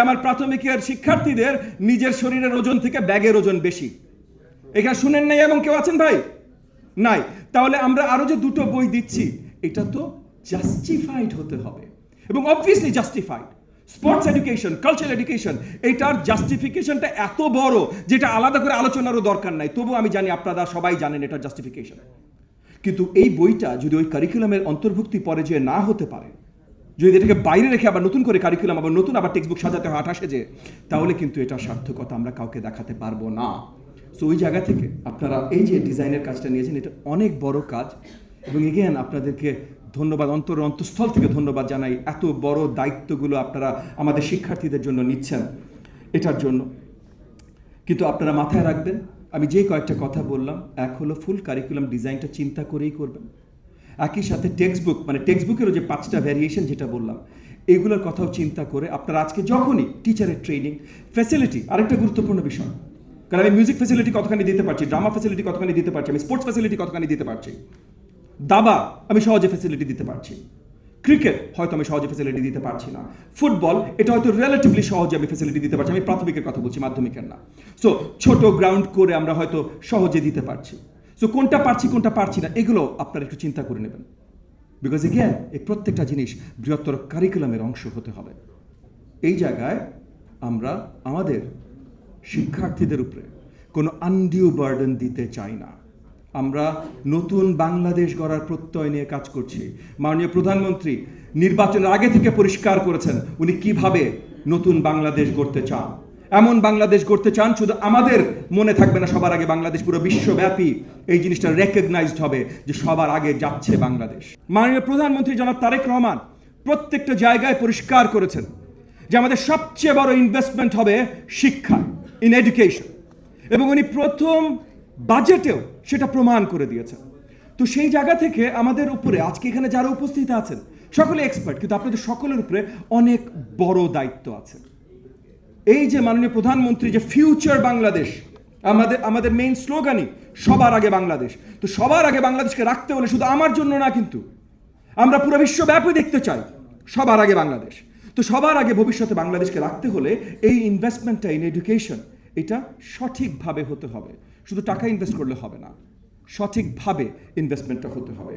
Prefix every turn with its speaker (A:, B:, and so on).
A: আমার প্রাথমিকের শিক্ষার্থীদের নিজের শরীরের ওজন থেকে ব্যাগের ওজন বেশি। এখানে শুনেন নাই এবং কেউ আছেন ভাই? নাই। তাহলে আমরা আরো যে দুটো বই দিচ্ছি এটা তো জাস্টিফাইড হতে হবে এবং obviously justified. Sports education, cultural education, এটার জাস্টিফিকেশনটা এত বড় যেটা আলাদা করে আলোচনারও দরকার নাই। তবু আমি জানি আপনারা সবাই জানেন এটার জাস্টিফিকেশন। কিন্তু এই বইটা যদি ওই কারিকুলামের অন্তর্ভুক্তি পরে যে না হতে পারে, যদি এটাকে বাইরে রেখে আবার নতুন করে কারিকুলাম আবার নতুন আবার টেক্সট বুক সাজাতে হয় 28 যে, তাহলে কিন্তু এটা সার্থকতা আমরা কাউকে দেখাতে পারবো না। সো ওই জায়গা থেকে আপনারা এই যে ডিজাইনের কাজটা নিয়েছেন এটা অনেক বড় কাজ এবং এগেন আপনাদেরকে ধন্যবাদ, অন্তঃস্থল থেকে ধন্যবাদ জানাই। এত বড় দায়িত্বগুলো আপনারা আমাদের শিক্ষার্থীদের জন্য নিচ্ছেন এটার জন্য। কিন্তু আপনারা মাথায় রাখবেন আমি যে কয়েকটা কথা বললাম, এক হলো ফুল কারিকুলাম ডিজাইনটা চিন্তা করেই করবেন। একই সাথে টেক্সট বুক, মানে টেক্সট বুকেরও যে 5টা ভ্যারিয়েশন যেটা বললাম, এগুলোর কথাও চিন্তা করে আপনারা আজকে যখনই টিচারের ট্রেনিং ফ্যাসিলিটি, আরেকটা গুরুত্বপূর্ণ বিষয়, কারণ আমি মিউজিক ফ্যাসিলিটি কতখানি দিতে পারছি, ড্রামা ফ্যাসিলিটি কতখানি দিতে পারছি, আমি স্পোর্টস ফ্যাসিলিটি কতখানি দিতে পারছি, দাবা আমি সহজে ফ্যাসিলিটি দিতে পারছি, ক্রিকেট হয়তো আমি সহজে ফ্যাসিলিটি দিতে পারছি না, ফুটবল এটা হয়তো রিলেটিভলি সহজে আমি ফ্যাসিলিটি দিতে পারছি, আমি প্রাথমিকের কথা বলছি, মাধ্যমিকের না। সো ছোট গ্রাউন্ড করে আমরা হয়তো সহজে দিতে পারছি। সো কোনটা পারছি কোনটা পারছি না এগুলো আপনারা একটু চিন্তা করে নেবেন। বিকজ এগেন এই প্রত্যেকটা জিনিস বৃহত্তর কারিকুলামের অংশ হতে হবে। এই জায়গায় আমরা আমাদের শিক্ষার্থীদের উপরে কোনো আনডিউ বার্ডেন দিতে চাই না। আমরা নতুন বাংলাদেশ গড়ার প্রত্যয় নিয়ে কাজ করছি। মাননীয় প্রধানমন্ত্রী নির্বাচনের আগে থেকে পরিষ্কার করেছেন উনি কিভাবে নতুন বাংলাদেশ গড়তে চান। এমন বাংলাদেশ গড়তে চান শুধু আমাদের মনে থাকবে না সবার আগে বাংলাদেশ, পুরো বিশ্বব্যাপী এই জিনিসটা রেকগনাইজড হবে যে সবার আগে যাচ্ছে বাংলাদেশ। মাননীয় প্রধানমন্ত্রী জনাব তারেক রহমান প্রত্যেকটা জায়গায় পরিষ্কার করেছেন যে আমাদের সবচেয়ে বড় ইনভেস্টমেন্ট হবে শিক্ষা, ইন এডুকেশন, এবং উনি প্রথম বাজেটেও সেটা প্রমাণ করে দিয়েছেন। তো সেই জায়গা থেকে আমাদের উপরে আজকে এখানে যারা উপস্থিত আছেন সকলে এক্সপার্ট, কিন্তু আপনাদের সকলের উপরে অনেক বড় দায়িত্ব আছে। এই যে মাননীয় প্রধানমন্ত্রী যে ফিউচার বাংলাদেশ, আমাদের মেইন স্লোগানই সবার আগে বাংলাদেশ। তো সবার আগে বাংলাদেশকে রাখতে হলে শুধু আমার জন্য না, কিন্তু আমরা পুরো বিশ্বব্যাপী দেখতে চাই সবার আগে বাংলাদেশ। তো সবার আগে ভবিষ্যতে বাংলাদেশকে রাখতে হলে এই ইনভেস্টমেন্টটা ইন এডুকেশন এটা সঠিকভাবে হতে হবে। শুধু টাকা ইনভেস্ট করলে হবে না, সঠিকভাবে ইনভেস্টমেন্টটা হতে হবে।